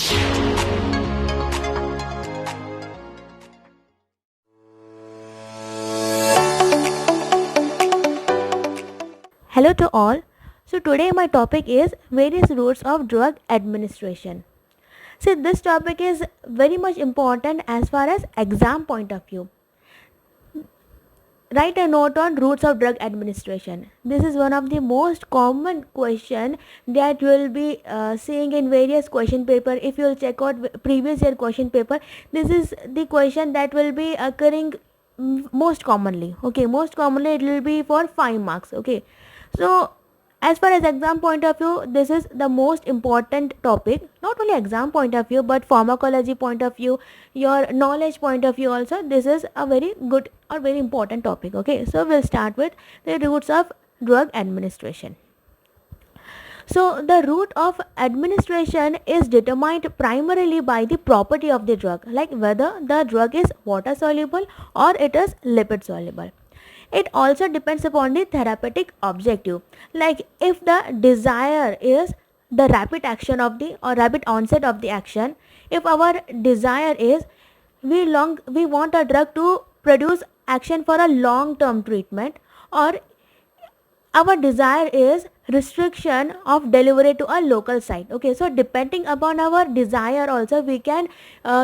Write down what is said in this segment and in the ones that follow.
Hello to all. So today my topic is various routes of drug administration. So this topic is very much important as far as exam point of view. Write a note on routes of drug administration. This is one of the most common question that you will be seeing in various question paper. If you will check out previous year question paper, this is the question that will be occurring most commonly. Okay, most commonly it will be for 5 marks. Okay, so as far as exam point of view, this is the most important topic, not only exam point of view but pharmacology point of view, your knowledge point of view also. This is a very good or very important topic. Okay, so we'll start with the routes of drug administration. So the route of administration is determined primarily by the property of the drug, like whether the drug is water soluble or it is lipid soluble. It also depends upon the therapeutic objective, like if the desire is the rapid action of the or rapid onset of the action. If our desire is we want a drug to produce action for a long term treatment, or our desire is restriction of delivery to a local site. Okay, so depending upon our desire also we can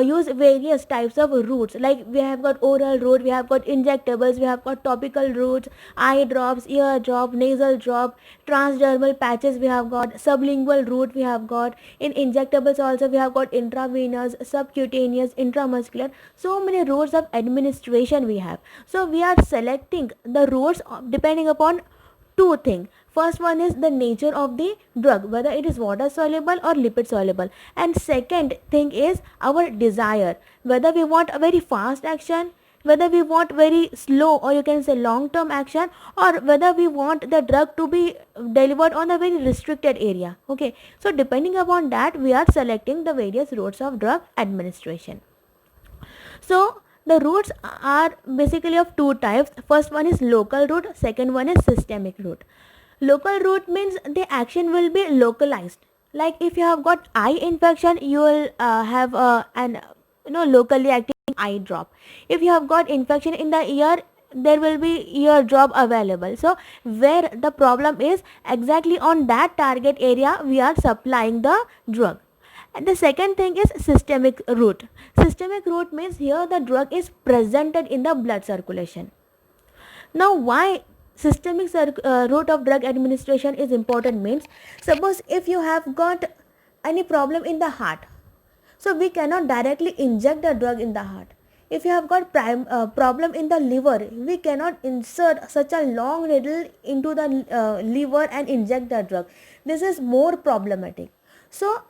use various types of routes, like we have got oral route, we have got injectables, we have got topical routes, eye drops, ear drop, nasal drop, transdermal patches, we have got sublingual route, we have got in injectables also we have got intravenous, subcutaneous, intramuscular. So many routes of administration we have. So we are selecting the routes depending upon two things. First one is the nature of the drug, whether it is water soluble or lipid soluble, and second thing is our desire, whether we want a very fast action, whether we want very slow or you can say long term action, or whether we want the drug to be delivered on a very restricted area. Okay, so depending upon that we are selecting the various routes of drug administration. So the routes are basically of two types. First one is local route, second one is systemic route. Local route means the action will be localized. Like if you have got eye infection, you will have an locally acting eye drop. If you have got infection in the ear, there will be ear drop available. So where the problem is, exactly on that target area we are supplying the drug. And the second thing is systemic route. Systemic route means here the drug is presented in the blood circulation. Now why systemic route of drug administration is important means, suppose if you have got any problem in the heart, so we cannot directly inject the drug in the heart. If you have got problem in the liver, we cannot insert such a long needle into the liver and inject the drug. This is more problematic. So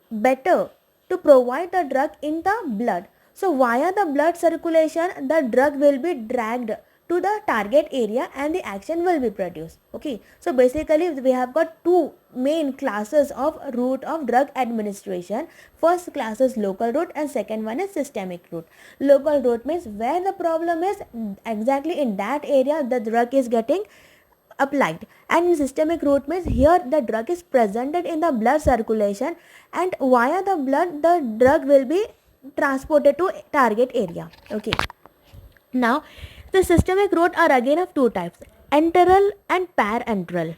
better to provide the drug in the blood. So via the blood circulation the drug will be dragged to the target area and the action will be produced. Okay, so basically we have got two main classes of route of drug administration. First class is local route and second one is systemic route. Local route means where the problem is, exactly in that area the drug is getting applied, and in systemic route means here the drug is presented in the blood circulation and via the blood the drug will be transported to target area. Okay, now the systemic route are again of two types, enteral and parenteral.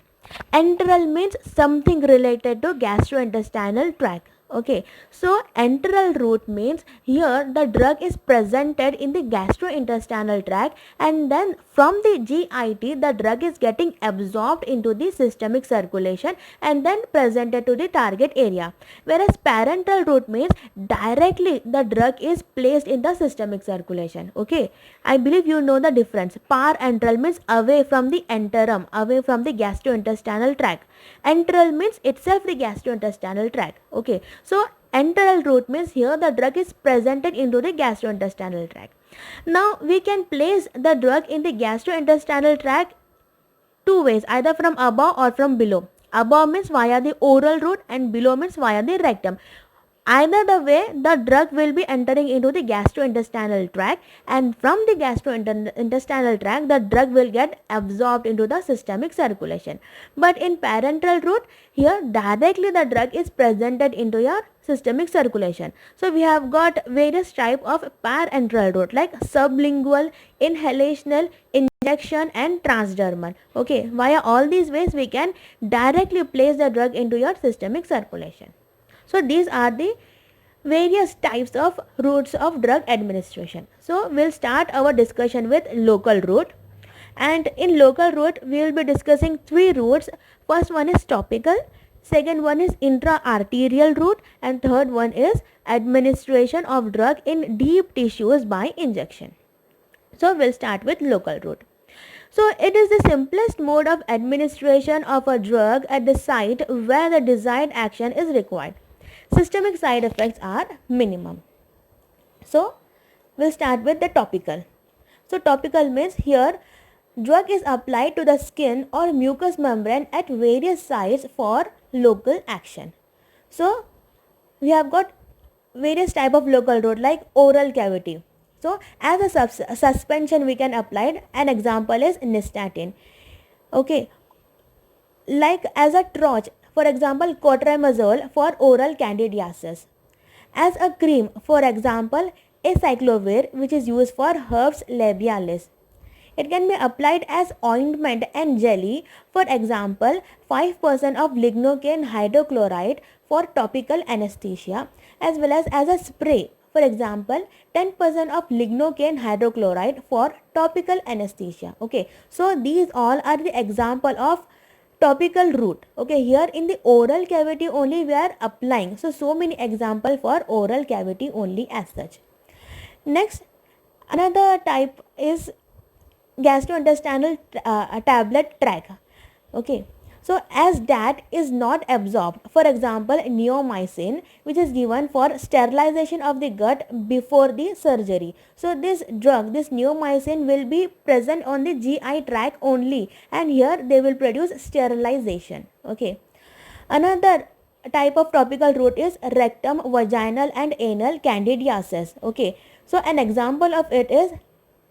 Enteral means something related to gastrointestinal tract. Okay, so enteral route means here the drug is presented in the gastrointestinal tract and then from the GIT the drug is getting absorbed into the systemic circulation and then presented to the target area. Whereas parenteral route means directly the drug is placed in the systemic circulation. Okay, I believe you know the difference. Parenteral means away from the enterum, away from the gastrointestinal tract. Enteral means itself the gastrointestinal tract. Okay, so enteral route means here the drug is presented into the gastrointestinal tract. Now we can place the drug in the gastrointestinal tract two ways, either from above or from below. Above means via the oral route and below means via the rectum. Either the way the drug will be entering into the gastrointestinal tract, and from the gastrointestinal tract the drug will get absorbed into the systemic circulation. But in parenteral route, here directly the drug is presented into your systemic circulation. So we have got various type of parenteral route like sublingual, inhalational, injection and transdermal. Okay, via all these ways we can directly place the drug into your systemic circulation. So these are the various types of routes of drug administration. So we'll start our discussion with local route, and in local route we will be discussing three routes. First one is topical, second one is intra-arterial route, and third one is administration of drug in deep tissues by injection. So we'll start with local route. So it is the simplest mode of administration of a drug at the site where the desired action is required. Systemic side effects are minimum. So we'll start with the topical. So topical means here drug is applied to the skin or mucous membrane at various sites for local action. So we have got various type of local route like oral cavity. So as a suspension we can apply it. An example is nystatin. Okay, like as a troch, for example cotrimazole for oral candidiasis. As a cream, for example acyclovir, which is used for herpes labialis. It can be applied as ointment and jelly, for example 5% of lignocaine hydrochloride for topical anesthesia, as well as a spray, for example 10% of lignocaine hydrochloride for topical anesthesia. Okay, so these all are the example of topical route. Okay, here in the oral cavity only we are applying, so many example for oral cavity only as such. Next, another type is gastrointestinal tablet tract. Okay, so as that is not absorbed, for example neomycin, which is given for sterilization of the gut before the surgery. So this drug, this neomycin, will be present on the GI tract only, and here they will produce sterilization. Okay, another type of topical route is rectum, vaginal and anal candidiasis. Okay, so an example of it is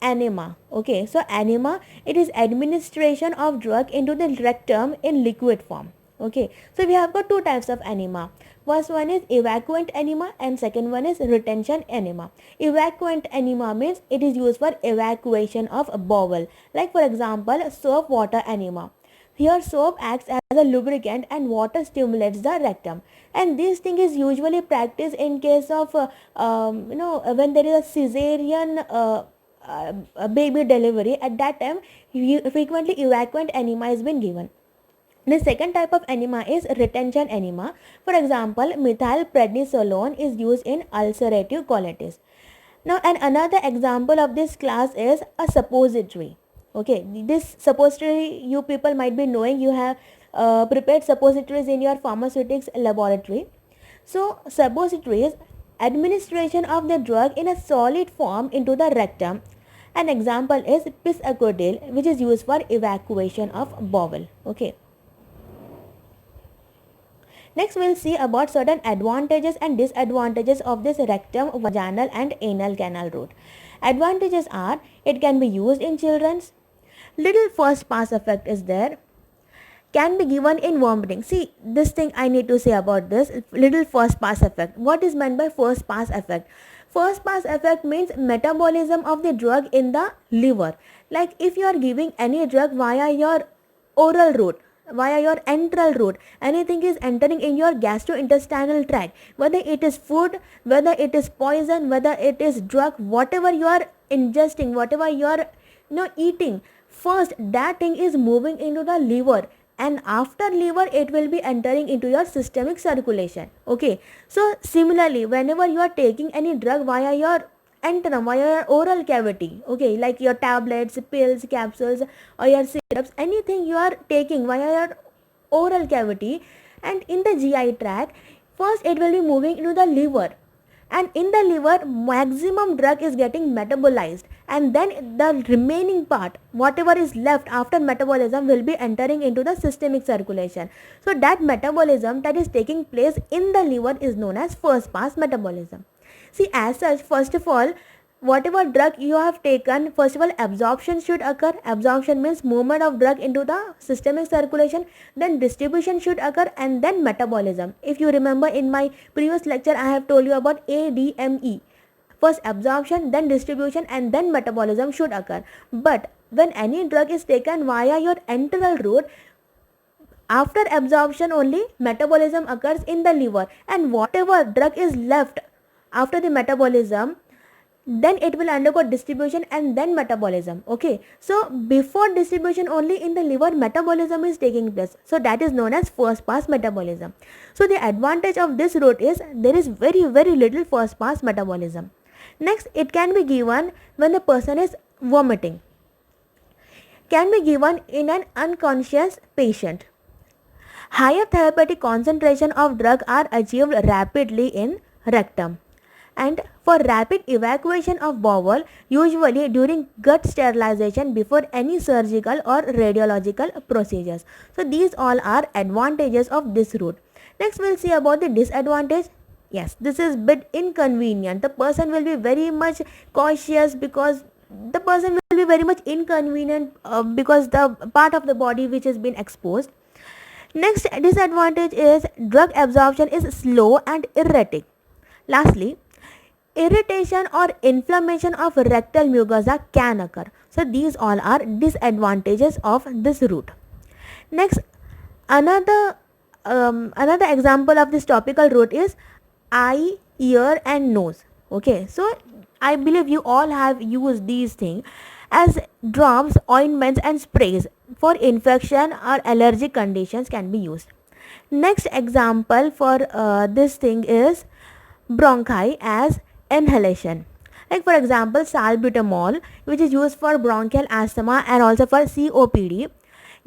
enema. Okay, so enema, it is administration of drug into the rectum in liquid form. Okay, so we have got two types of enema. First one is evacuant enema and second one is retention enema. Evacuant enema means it is used for evacuation of bowel, like for example soap water enema. Here soap acts as a lubricant and water stimulates the rectum, and this thing is usually practiced in case of when there is a cesarean baby delivery. At that time frequently evacuant enema has been given. The second type of enema is retention enema. For example methylprednisolone is used in ulcerative colitis. Now, and another example of this class is a suppository. Okay, this suppository you people might be knowing, you have prepared suppositories in your pharmaceutics laboratory. So suppositories, administration of the drug in a solid form into the rectum. An example is pisacodil, which is used for evacuation of bowel. Okay. Next we'll see about certain advantages and disadvantages of this rectum, vaginal and anal canal route. Advantages are, it can be used in children's, little first pass effect is there, can be given in vomiting. See, this thing I need to say about this, little first pass effect. What is meant by first pass effect? First pass effect means metabolism of the drug in the liver. Like if you are giving any drug via your oral route, via your enteral route, anything is entering in your gastrointestinal tract, whether it is food, whether it is poison, whether it is drug, whatever you are ingesting, whatever you are eating, first that thing is moving into the liver, and after liver it will be entering into your systemic circulation. Okay, so similarly whenever you are taking any drug via your antrum, via your oral cavity, okay, like your tablets, pills, capsules or your syrups, anything you are taking via your oral cavity and in the GI tract, first it will be moving into the liver, and in the liver maximum drug is getting metabolized, and then the remaining part, whatever is left after metabolism, will be entering into the systemic circulation. So that metabolism that is taking place in the liver is known as first pass metabolism. See, as such, first of all, whatever drug you have taken, first of all absorption should occur. Absorption means movement of drug into the systemic circulation, then distribution should occur, and then metabolism. If you remember, in my previous lecture I have told you about ADME. First absorption, then distribution, and then metabolism should occur. But when any drug is taken via your enteral route, after absorption only metabolism occurs in the liver, and whatever drug is left after the metabolism, then it will undergo distribution and then metabolism. Okay, so before distribution only in the liver metabolism is taking place, so that is known as first pass metabolism. So the advantage of this route is there is very little first pass metabolism. Next, it can be given when the person is vomiting, can be given in an unconscious patient. Higher therapeutic concentration of drug are achieved rapidly in rectum, and for rapid evacuation of bowel, usually during gut sterilization before any surgical or radiological procedures. So these all are advantages of this route. Next, we'll see about the disadvantage. Yes, this is bit inconvenient. The person will be very much cautious because the person will be very much inconvenient because the part of the body which has been exposed. Next disadvantage is drug absorption is slow and erratic. Lastly, irritation or inflammation of rectal mucosa can occur. So these all are disadvantages of this route. Next, another example of this topical route is eye, ear and nose. Okay, so I believe you all have used these things as drops, ointments and sprays for infection or allergic conditions can be used. Next example for this thing is bronchi as inhalation. Like for example salbutamol, which is used for bronchial asthma and also for COPD.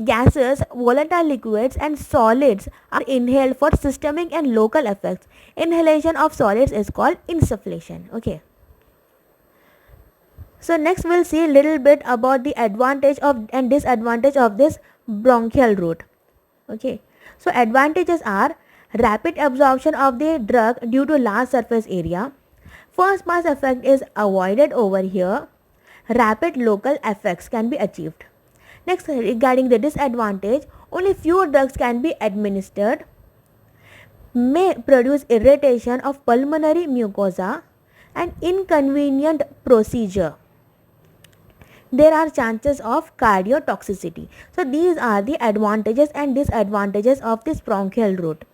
Gases, volatile liquids and solids are inhaled for systemic and local effects. Inhalation of solids is called insufflation. Okay. So next we'll see a little bit about the advantage of and disadvantage of this bronchial route. Okay. So advantages are rapid absorption of the drug due to large surface area. First pass effect is avoided over here. Rapid local effects can be achieved. Next, regarding the disadvantage, only few drugs can be administered, may produce irritation of pulmonary mucosa and inconvenient procedure. There are chances of cardiotoxicity. So these are the advantages and disadvantages of this bronchial route.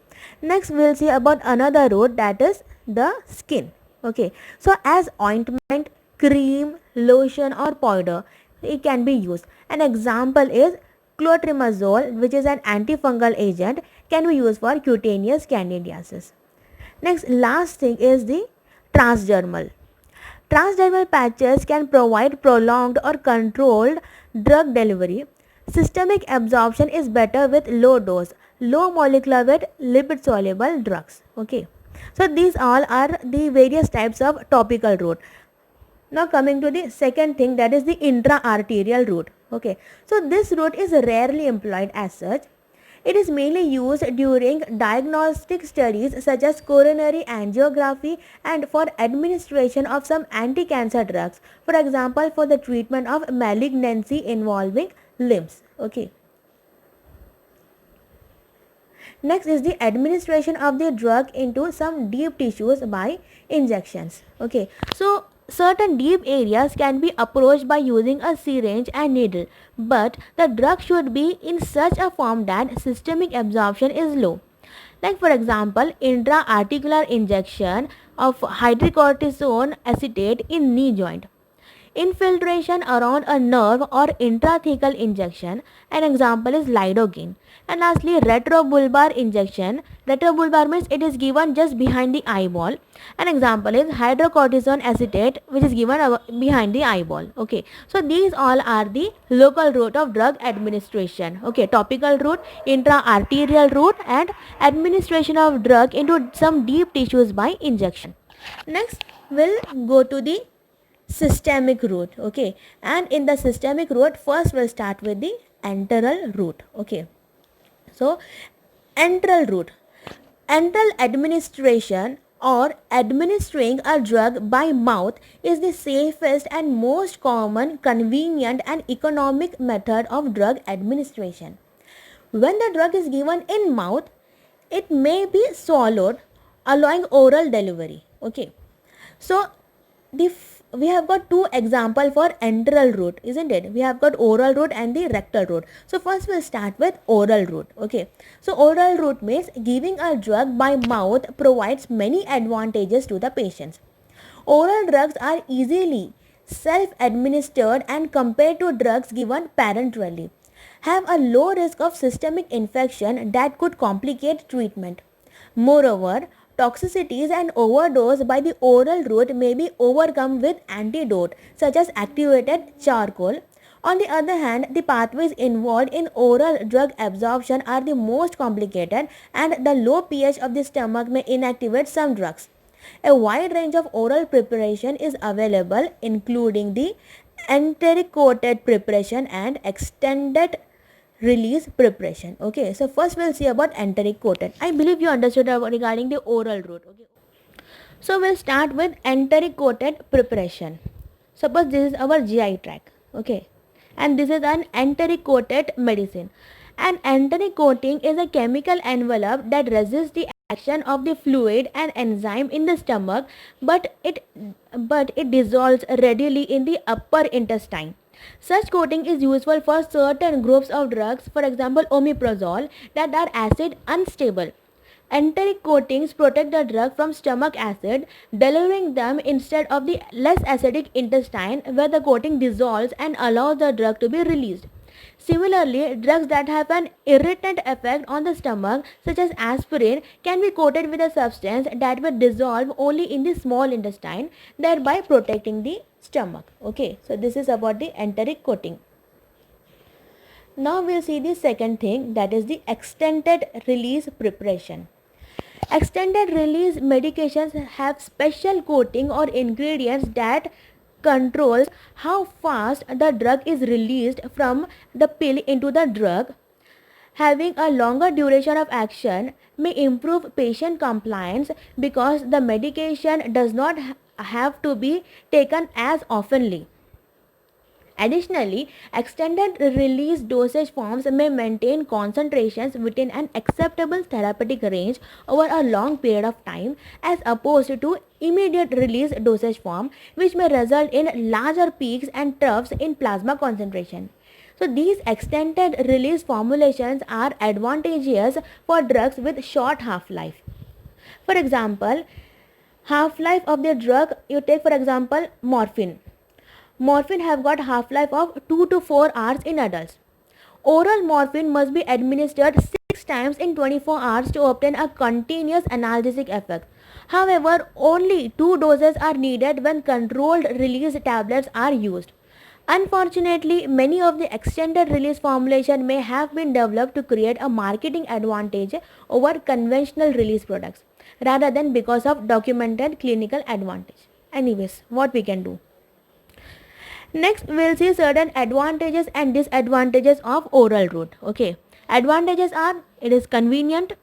Next we'll see about another route, that is the skin. Okay, so as ointment, cream, lotion or powder, it can be used. An example is clotrimazole, which is an antifungal agent, can be used for cutaneous candidiasis. Next, last thing is the transdermal. Transdermal patches can provide prolonged or controlled drug delivery. Systemic absorption is better with low dose, low molecular weight, lipid soluble drugs. Okay, so these all are the various types of topical route. Now coming to the second thing, that is the intra-arterial route. Okay, so this route is rarely employed as such. It is mainly used during diagnostic studies such as coronary angiography and for administration of some anti-cancer drugs. For example, for the treatment of malignancy involving limbs. Okay. Next is the administration of the drug into some deep tissues by injections. Okay, so certain deep areas can be approached by using a syringe and needle, but the drug should be in such a form that systemic absorption is low. Like for example, intra-articular injection of hydrocortisone acetate in knee joint. Infiltration around a nerve or intrathecal injection. An example is lidocaine. And lastly, retrobulbar injection. Retrobulbar means it is given just behind the eyeball. An example is hydrocortisone acetate, which is given behind the eyeball. Okay, so these all are the local route of drug administration. Okay, topical route, intra-arterial route and administration of drug into some deep tissues by injection. Next, we'll go to the systemic route. Okay, and in the systemic route, first we'll start with the enteral route. Okay, so enteral route. Enteral administration or administering a drug by mouth is the safest and most common, convenient, and economic method of drug administration. When the drug is given in mouth, it may be swallowed, allowing oral delivery. Okay, so we have got two example for enteral route, isn't it? We have got oral route and the rectal route. So first we'll start with oral route. Okay, so oral route means giving a drug by mouth provides many advantages to the patients. Oral drugs are easily self-administered and compared to drugs given parenterally, have a low risk of systemic infection that could complicate treatment. Moreover, toxicities and overdose by the oral route may be overcome with antidote such as activated charcoal. On the other hand, the pathways involved in oral drug absorption are the most complicated, and the low pH of the stomach may inactivate some drugs. A wide range of oral preparation is available, including the enteric coated preparation and extended release preparation. Okay, so first we'll see about enteric coated. I believe you understood regarding the oral route. Okay, so we'll start with enteric coated preparation. Suppose this is our GI tract. Okay, and this is an enteric coated medicine. An enteric coating is a chemical envelope that resists the action of the fluid and enzyme in the stomach, but it dissolves readily in the upper intestine. Such coating is useful for certain groups of drugs, for example omeprazole, that are acid unstable. Enteric coatings protect the drug from stomach acid, delivering them instead of the less acidic intestine, where the coating dissolves and allows the drug to be released. Similarly, drugs that have an irritant effect on the stomach, such as aspirin, can be coated with a substance that will dissolve only in the small intestine, thereby protecting the stomach. Okay, so this is about the enteric coating. Now we'll see the second thing, that is the extended release preparation. Extended release medications have special coating or ingredients that controls how fast the drug is released from the pill into the drug. Having a longer duration of action may improve patient compliance because the medication does not have to be taken as oftenly. Additionally, extended release dosage forms may maintain concentrations within an acceptable therapeutic range over a long period of time, as opposed to immediate release dosage form, which may result in larger peaks and troughs in plasma concentration. So these extended release formulations are advantageous for drugs with short half-life. For example, half-life of the drug, you take for example morphine. Morphine have got half-life of 2 to 4 hours in adults. Oral morphine must be administered 6 times in 24 hours to obtain a continuous analgesic effect. However, only 2 doses are needed when controlled release tablets are used. Unfortunately, many of the extended release formulation may have been developed to create a marketing advantage over conventional release products, rather than because of documented clinical advantage. Anyways, what we can do? Next, we'll see certain advantages and disadvantages of oral route. Okay, advantages are: it is convenient,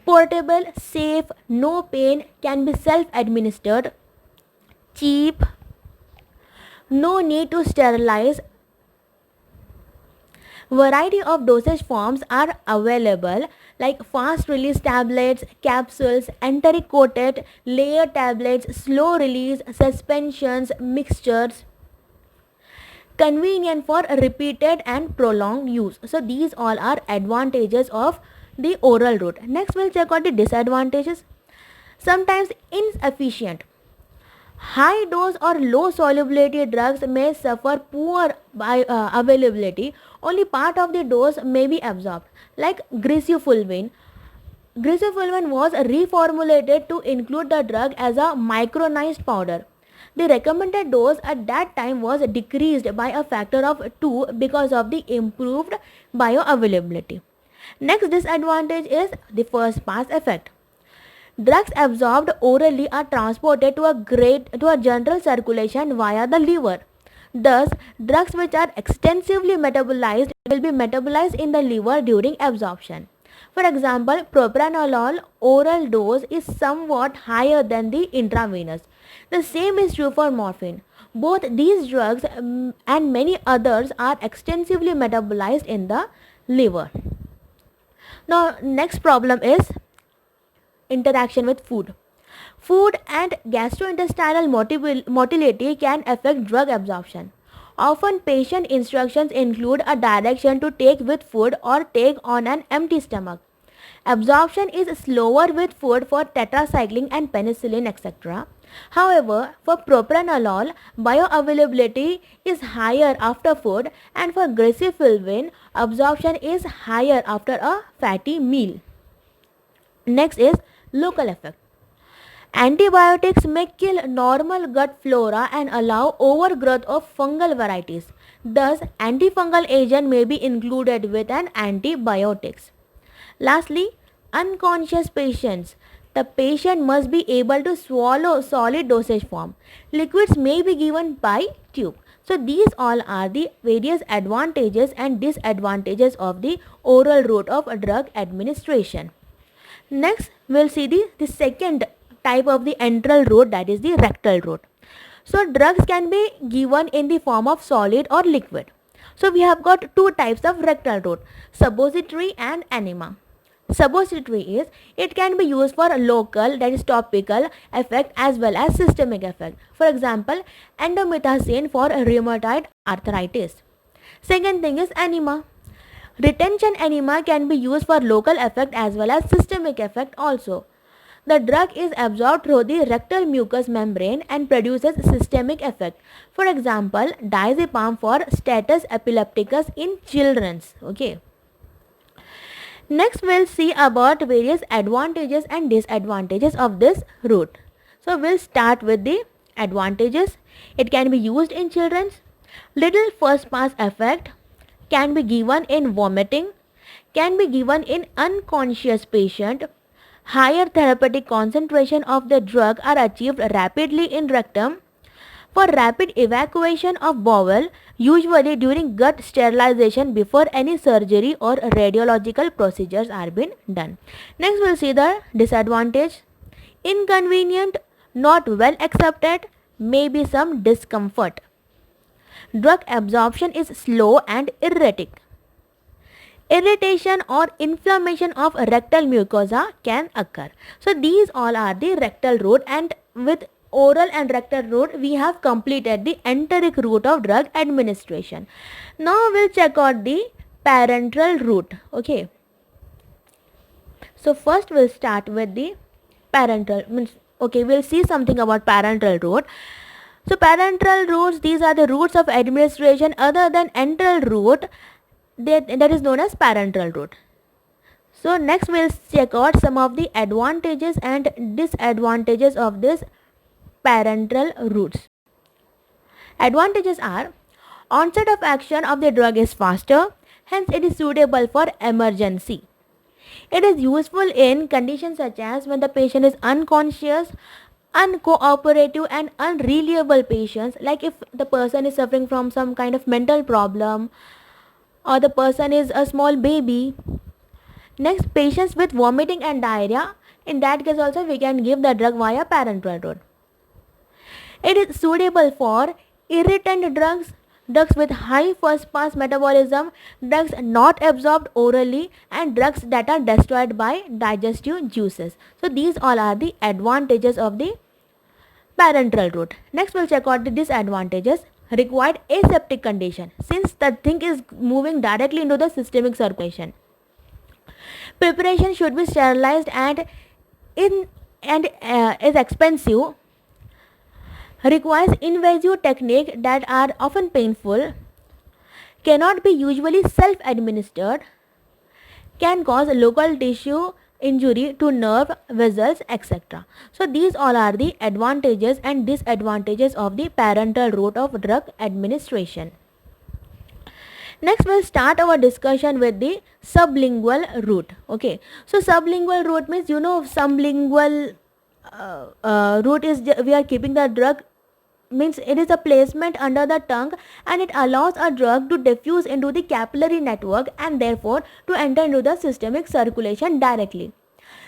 portable, safe, no pain, can be self-administered, cheap, no need to sterilize. Variety of dosage forms are available, like fast release tablets, capsules, enteric coated, layer tablets, slow release, suspensions, mixtures. Convenient for repeated and prolonged use. So these all are advantages of the oral route. Next we'll check out the disadvantages. Sometimes insufficient. High dose or low solubility drugs may suffer poor availability. Only part of the dose may be absorbed, like griseofulvin. Griseofulvin was reformulated to include the drug as a micronized powder. The recommended dose at that time was decreased by a factor of 2 because of the improved bioavailability. Next disadvantage is the first pass effect. Drugs absorbed orally are transported to a general circulation via the liver. Thus, drugs which are extensively metabolized will be metabolized in the liver during absorption. For example, propranolol oral dose is somewhat higher than the intravenous. The same is true for morphine. Both these drugs and many others are extensively metabolized in the liver. Now, next problem is interaction with food. Food and gastrointestinal motility can affect drug absorption. Often, patient instructions include a direction to take with food or take on an empty stomach. Absorption is slower with food for tetracycline and penicillin, etc. However, for propranolol, bioavailability is higher after food, and for gracefulvin, absorption is higher after a fatty meal. Next is local effect. Antibiotics may kill normal gut flora and allow overgrowth of fungal varieties. Thus, antifungal agent may be included with an antibiotics. Lastly, unconscious patients. The patient must be able to swallow solid dosage form. Liquids may be given by tube. So these all are the various advantages and disadvantages of the oral route of drug administration. Next, we'll see the second type of the enteral route, that is the rectal route. So drugs can be given in the form of solid or liquid. So we have got two types of rectal route, suppository and enema. Suppository is, it can be used for local, that is topical effect as well as systemic effect. For example, endomethacin for rheumatoid arthritis. Second thing is enema. Retention enema can be used for local effect as well as systemic effect also. The drug is absorbed through the rectal mucous membrane and produces systemic effect. For example, diazepam for status epilepticus in children. Okay. Next, we'll see about various advantages and disadvantages of this route. So we'll start with the advantages. It can be used in children. Little first pass effect, can be given in vomiting, can be given in unconscious patient. Higher therapeutic concentration of the drug are achieved rapidly in rectum. For rapid evacuation of bowel, usually during gut sterilization before any surgery or radiological procedures are been done. Next, we'll see the disadvantage. Inconvenient, not well accepted, may be some discomfort. Drug absorption is slow and erratic. Irritation or inflammation of rectal mucosa can occur. So these all are the rectal route, and with oral and rectal route we have completed the enteric route of drug administration. Now we'll check out the parenteral route. Okay. So first we'll start with the parenteral. We'll see something about parenteral route. So parenteral routes, these are the routes of administration other than enteral route that is known as parenteral route. So next we'll check out some of the advantages and disadvantages of this parenteral routes. Advantages are, onset of action of the drug is faster, hence it is suitable for emergency. It is useful in conditions such as when the patient is unconscious, uncooperative and unreliable patients, like if the person is suffering from some kind of mental problem or the person is a small baby. Next, patients with vomiting and diarrhea, in that case also we can give the drug via parenteral route. It is suitable for irritant drugs, drugs with high first pass metabolism, drugs not absorbed orally, and drugs that are destroyed by digestive juices. So these all are the advantages of the parenteral route. Next we'll check out the disadvantages. Required aseptic condition, since the thing is moving directly into the systemic circulation. Preparation should be sterilized and is expensive. Requires invasive technique that are often painful. Cannot be usually self-administered. Can cause local tissue injury to nerve, vessels, etc. So these all are the advantages and disadvantages of the parenteral route of drug administration. Next we'll start our discussion with the sublingual route. Okay, so sublingual route means, sublingual route is we are keeping the drug means it is a placement under the tongue, and it allows a drug to diffuse into the capillary network and therefore to enter into the systemic circulation directly.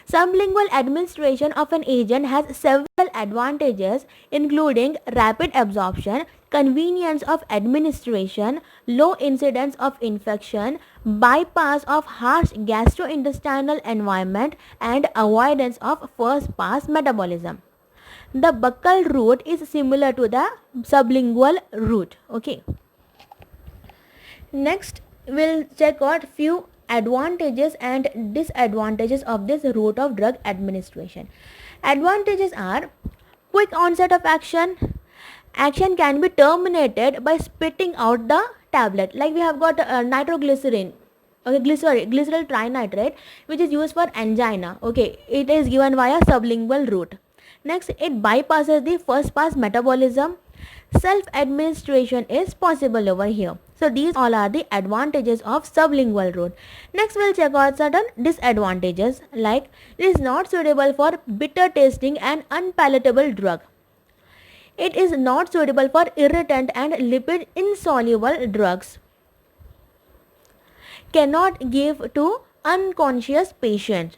Sublingual administration of an agent has several advantages, including rapid absorption, convenience of administration, low incidence of infection, bypass of harsh gastrointestinal environment, and avoidance of first pass metabolism. The buccal route is similar to the sublingual route. Okay. Next, we'll check out few advantages and disadvantages of this route of drug administration. Advantages are quick onset of action. Action can be terminated by spitting out the tablet. Like we have got nitroglycerin, okay, glyceryl trinitrate, which is used for angina. Okay, it is given via sublingual route. Next, it bypasses the first pass metabolism. Self administration is possible over here. So these all are the advantages of sublingual route. Next, we'll check out certain disadvantages, like it is not suitable for bitter tasting and unpalatable drug. It is not suitable for irritant and lipid insoluble drugs. Cannot give to unconscious patients.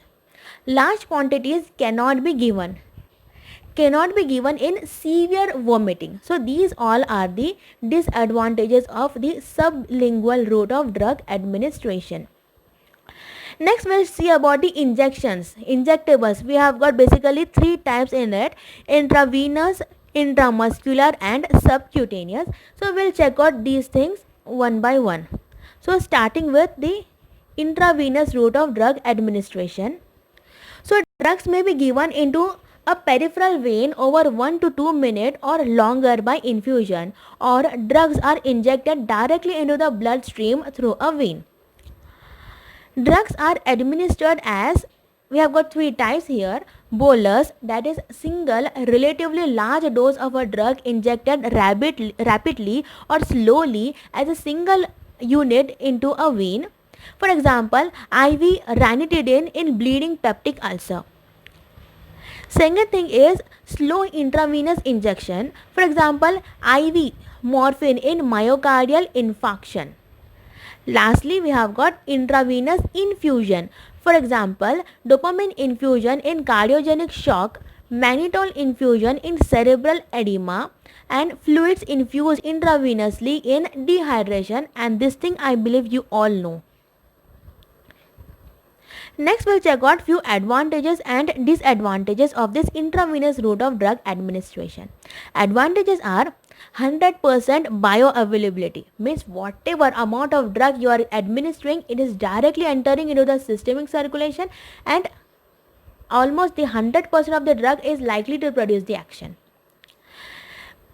Large quantities cannot be given. Cannot be given in severe vomiting. So these all are the disadvantages of the sublingual route of drug administration. Next, we'll see about the injections, injectables. We have got basically three types in it: intravenous, intramuscular, and subcutaneous. So we'll check out these things one by one. So starting with the intravenous route of drug administration. So drugs may be given into a peripheral vein over 1 to 2 minutes or longer by infusion, or drugs are injected directly into the bloodstream through a vein. Drugs are administered as, we have got three types here: bolus, that is single relatively large dose of a drug injected rapidly or slowly as a single unit into a vein. For example, IV ranitidine in bleeding peptic ulcer. Second thing is slow intravenous injection. For example, IV morphine in myocardial infarction. Lastly, we have got intravenous infusion. For example, dopamine infusion in cardiogenic shock, mannitol infusion in cerebral edema, and fluids infused intravenously in dehydration. And this thing I believe you all know. Next, we'll check out few advantages and disadvantages of this intravenous route of drug administration. Advantages are 100% bioavailability, means whatever amount of drug you are administering, it is directly entering into the systemic circulation, and almost the 100% of the drug is likely to produce the action.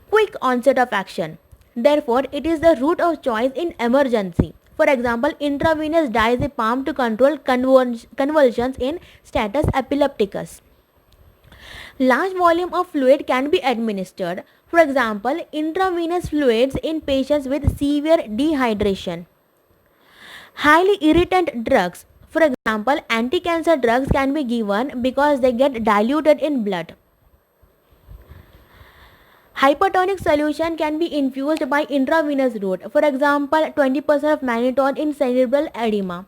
Quick onset of action. Therefore, it is the route of choice in emergency. For example, intravenous diazepam to control convulsions in status epilepticus. Large volume of fluid can be administered. For example, intravenous fluids in patients with severe dehydration. Highly irritant drugs. For example, anti-cancer drugs can be given because they get diluted in blood. Hypertonic solution can be infused by intravenous route. For example, 20% of mannitol in cerebral edema.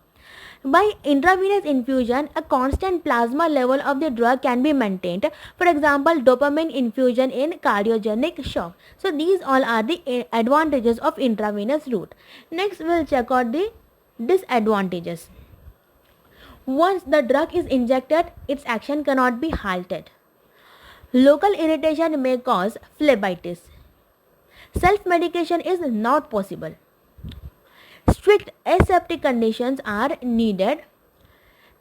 By intravenous infusion, a constant plasma level of the drug can be maintained. For example, dopamine infusion in cardiogenic shock. So these all are the advantages of intravenous route. Next, we'll check out the disadvantages. Once the drug is injected, its action cannot be halted. Local irritation may cause phlebitis. Self-medication is not possible. Strict aseptic conditions are needed.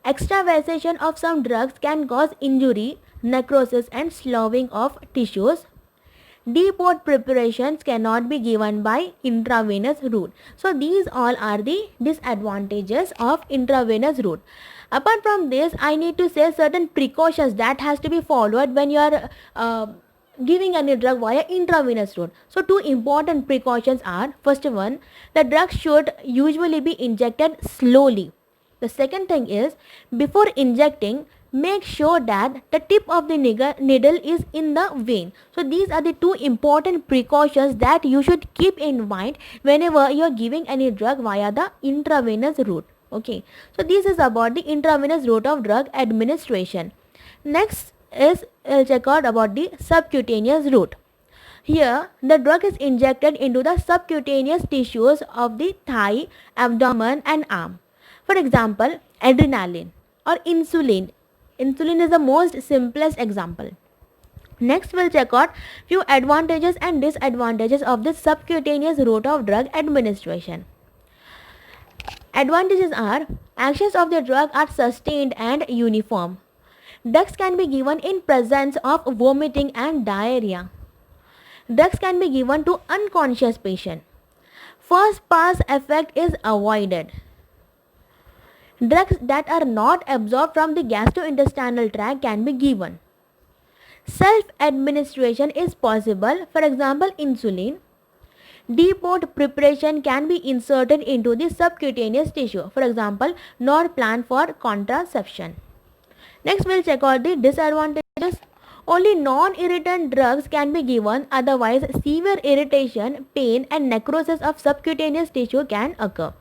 Extravasation of some drugs can cause injury, necrosis, and sloughing of tissues. Depot preparations cannot be given by intravenous route. So these all are the disadvantages of intravenous route. Apart from this, I need to say certain precautions that has to be followed when you are giving any drug via intravenous route. So two important precautions are: first one, the drug should usually be injected slowly. The second thing is, before injecting, make sure that the tip of the needle is in the vein. So these are the two important precautions that you should keep in mind whenever you are giving any drug via the intravenous route. Okay, so this is about the intravenous route of drug administration. Next is check out about the subcutaneous route. Here, the drug is injected into the subcutaneous tissues of the thigh, abdomen and arm. For example, adrenaline or insulin. Insulin is the most simplest example. Next, we'll check out few advantages and disadvantages of this subcutaneous route of drug administration. Advantages are actions of the drug are sustained and uniform. Drugs can be given in presence of vomiting and diarrhea. Drugs can be given to unconscious patient. First pass effect is avoided. Drugs that are not absorbed from the gastrointestinal tract can be given. Self-administration is possible. For example, insulin. Depot preparation can be inserted into the subcutaneous tissue. For example, Norplant for contraception. Next, we'll check out the disadvantages. Only non-irritant drugs can be given, otherwise severe irritation, pain and necrosis of subcutaneous tissue can occur.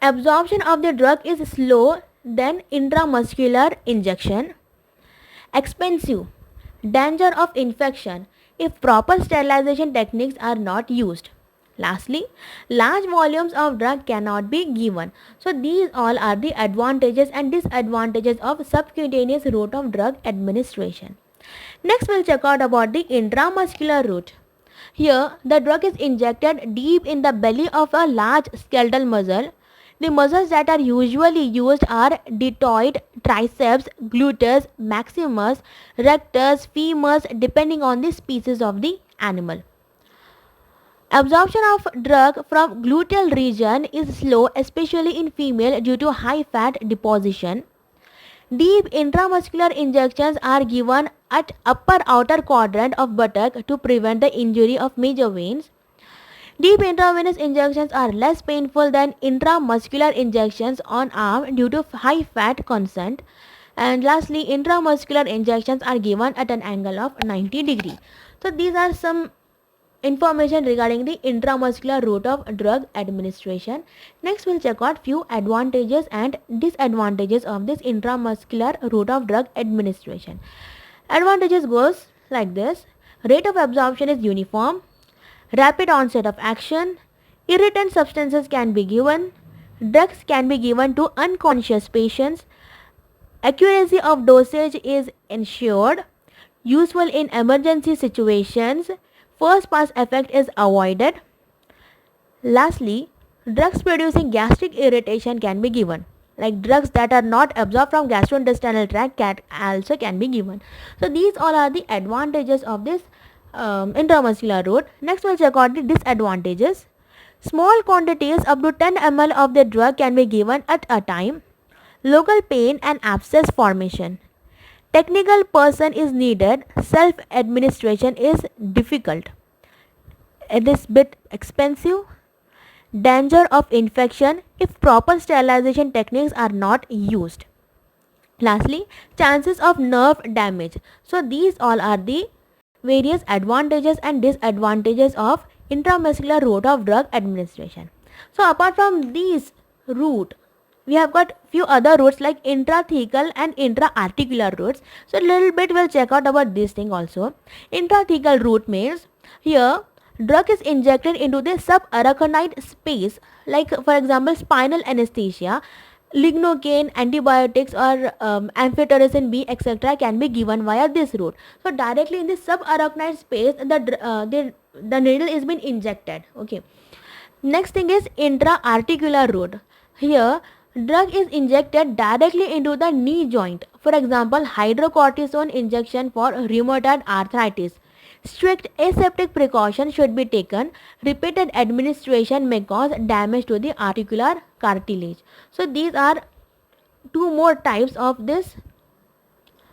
Absorption of the drug is slow than intramuscular injection. Expensive. Danger of infection if proper sterilization techniques are not used. Lastly, large volumes of drug cannot be given. So these all are the advantages and disadvantages of subcutaneous route of drug administration. Next, we'll check out about the intramuscular route. Here, the drug is injected deep in the belly of a large skeletal muscle. The muscles that are usually used are deltoid, triceps, gluteus, maximus, rectus, femurs, depending on the species of the animal. Absorption of drug from gluteal region is slow, especially in female due to high fat deposition. Deep intramuscular injections are given at upper outer quadrant of buttock to prevent the injury of major veins. Deep intravenous injections are less painful than intramuscular injections on arm due to high fat content. And lastly, intramuscular injections are given at an angle of 90 degrees. So these are some information regarding the intramuscular route of drug administration. Next, we'll check out few advantages and disadvantages of this intramuscular route of drug administration. Advantages goes like this. Rate of absorption is uniform. Rapid onset of action. Irritant substances can be given. Drugs can be given to unconscious patients. Accuracy of dosage is ensured. Useful in emergency situations. First pass effect is avoided. Lastly, drugs producing gastric irritation can be given. Like drugs that are not absorbed from gastrointestinal tract can be given. So these all are the advantages of this intramuscular route. Next, we'll check out the disadvantages. Small quantities up to 10 ml of the drug can be given at a time. Local pain and abscess formation. Technical person is needed. Self-administration is difficult. It is bit expensive. Danger of infection if proper sterilization techniques are not used. Lastly, chances of nerve damage. So these all are the various advantages and disadvantages of intramuscular route of drug administration. So apart from these route, we have got few other routes like intrathecal and intra-articular routes. So little bit we'll check out about this thing also. Intrathecal route means here drug is injected into the subarachnoid space, like for example spinal anesthesia, lignocaine, antibiotics or amphotericin B etc. can be given via this route. So directly in the subarachnoid space the needle is being injected. Okay. Next thing is intra-articular route. Here drug is injected directly into the knee joint. For example, hydrocortisone injection for rheumatoid arthritis. Strict aseptic precaution should be taken. Repeated administration may cause damage to the articular cartilage. So these are two more types of this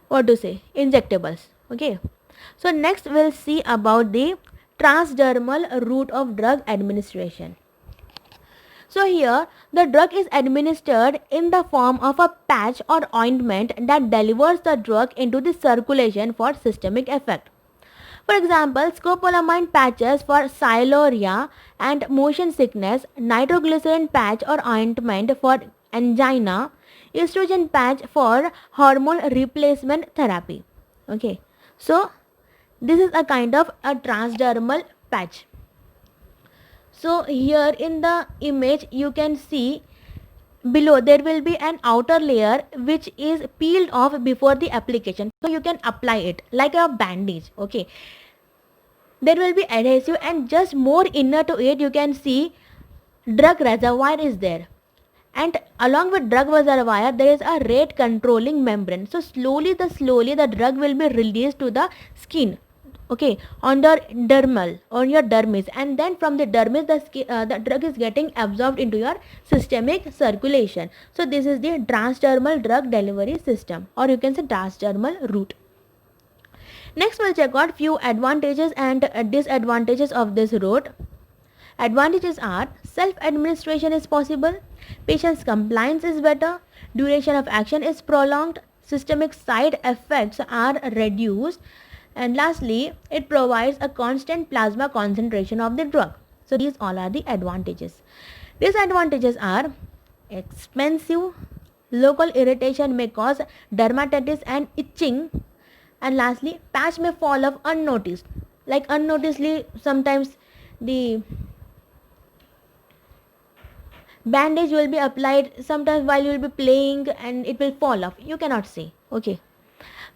injectables. Okay. So next we'll see about the transdermal route of drug administration. So here the drug is administered in the form of a patch or ointment that delivers the drug into the circulation for systemic effect. For example, scopolamine patches for sialorrhea and motion sickness, nitroglycerin patch or ointment for angina, estrogen patch for hormone replacement therapy. Okay, so this is a kind of a transdermal patch. So here in the image you can see below there will be an outer layer which is peeled off before the application, so you can apply it like a bandage. Okay, there will be adhesive, and just more inner to it you can see drug reservoir is there, and along with drug reservoir there is a rate controlling membrane. So slowly the drug will be released to the skin, okay, on the dermal, on your dermis, and then from the dermis the drug is getting absorbed into your systemic circulation. So this is the transdermal drug delivery system, or you can say transdermal route. Next we'll check out few advantages and disadvantages of this route. Advantages are self-administration is possible, patient's compliance is better, duration of action is prolonged, systemic side effects are reduced, and lastly, it provides a constant plasma concentration of the drug. So these all are the advantages. Disadvantages are expensive, local irritation may cause dermatitis and itching, and lastly, patch may fall off unnoticed. Like unnoticedly, sometimes the bandage will be applied sometimes while you will be playing and it will fall off, you cannot see. Okay,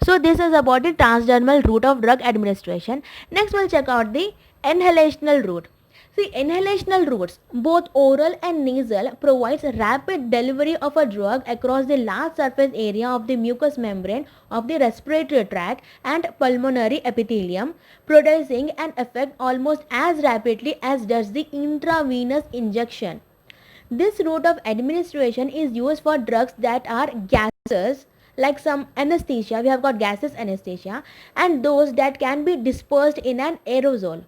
so this is about the transdermal route of drug administration. Next we'll check out the inhalational route. See, inhalational routes, both oral and nasal, provides rapid delivery of a drug across the large surface area of the mucous membrane of the respiratory tract and pulmonary epithelium, producing an effect almost as rapidly as does the intravenous injection. This route of administration is used for drugs that are gases, like some anesthesia, we have got gases anesthesia, and those that can be dispersed in an aerosol.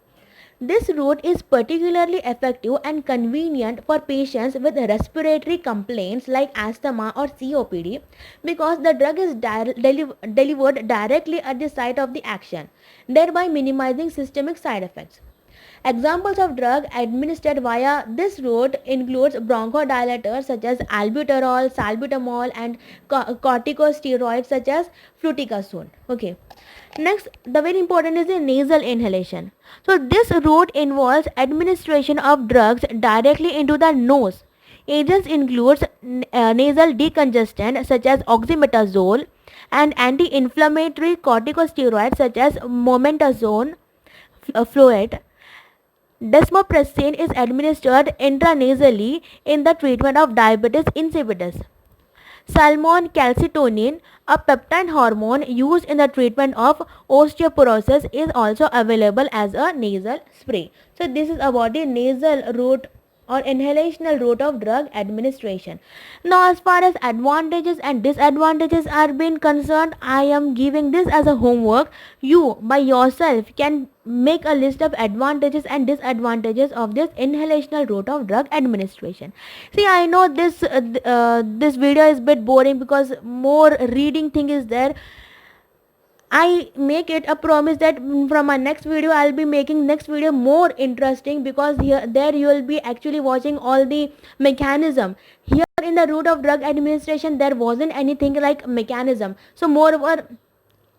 This route is particularly effective and convenient for patients with respiratory complaints like asthma or COPD, because the drug is delivered directly at the site of the action, thereby minimizing systemic side effects. Examples of drug administered via this route includes bronchodilators such as albuterol, salbutamol, and corticosteroids such as fluticasone. Okay. Next, the very important is the nasal inhalation. So this route involves administration of drugs directly into the nose. Agents includes nasal decongestant such as oxymetazoles and anti-inflammatory corticosteroids such as mometasone furoate. Desmopressin is administered intranasally in the treatment of diabetes insipidus. Salmon calcitonin, a peptide hormone used in the treatment of osteoporosis, is also available as a nasal spray. So this is about the nasal route or inhalational route of drug administration. Now as far as advantages and disadvantages are being concerned, I am giving this as a homework. You by yourself can make a list of advantages and disadvantages of this inhalational route of drug administration. See, I know this video is a bit boring because more reading thing is there. I make it a promise that from my next video I'll be making next video more interesting, because there you will be actually watching all the mechanism. Here in the route of drug administration there wasn't anything like mechanism. So moreover,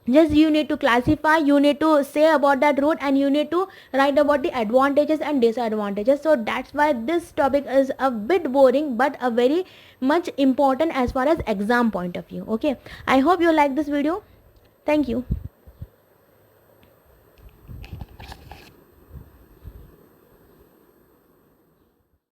just you need to classify, you need to say about that route, and you need to write about the advantages and disadvantages. So that's why this topic is a bit boring but a very much important as far as exam point of view. Okay, I hope you like this video. Thank you.